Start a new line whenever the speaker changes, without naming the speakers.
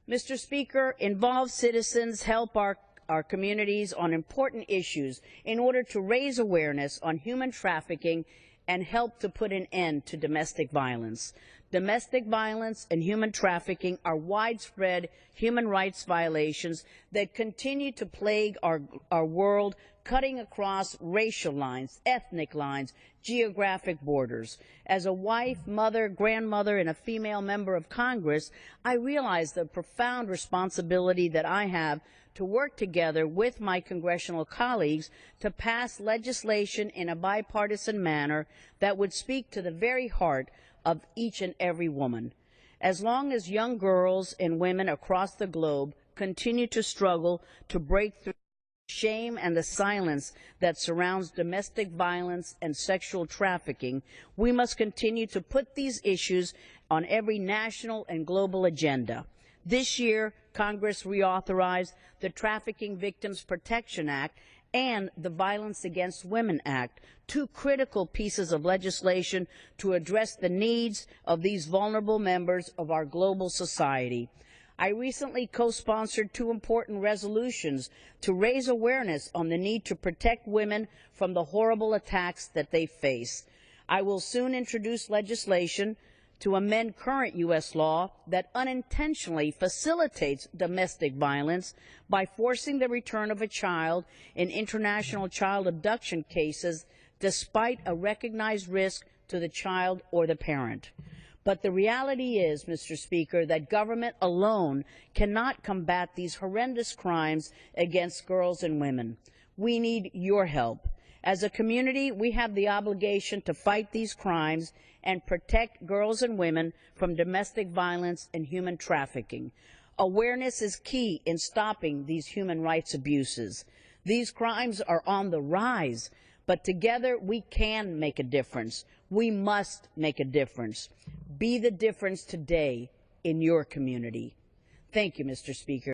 Mr. Speaker, involved citizens help our communities on important issues in order to raise awareness on human trafficking and help to put an end to domestic violence. Domestic violence and human trafficking are widespread human rights violations that continue to plague our world, cutting across racial lines, ethnic lines, geographic borders. As a wife, mother, grandmother, and a female member of Congress, I realize the profound responsibility that I have to work together with my congressional colleagues to pass legislation in a bipartisan manner that would speak to the very heart of each and every woman. As long as young girls and women across the globe continue to struggle to break through the shame and the silence that surrounds domestic violence and sexual trafficking, we must continue to put these issues on every national and global agenda. This year, Congress reauthorized the Trafficking Victims Protection Act and the Violence Against Women Act, two critical pieces of legislation to address the needs of these vulnerable members of our global society. I recently co-sponsored two important resolutions to raise awareness on the need to protect women from the horrible attacks that they face. I will soon introduce legislation to amend current U.S. law that unintentionally facilitates domestic violence by forcing the return of a child in international child abduction cases despite a recognized risk to the child or the parent. But the reality is, Mr. Speaker, that government alone cannot combat these horrendous crimes against girls and women. We need your help. As a community, we have the obligation to fight these crimes and protect girls and women from domestic violence and human trafficking. Awareness is key in stopping these human rights abuses. These crimes are on the rise, but together we can make a difference. We must make a difference. Be the difference today in your community. Thank you, Mr. Speaker.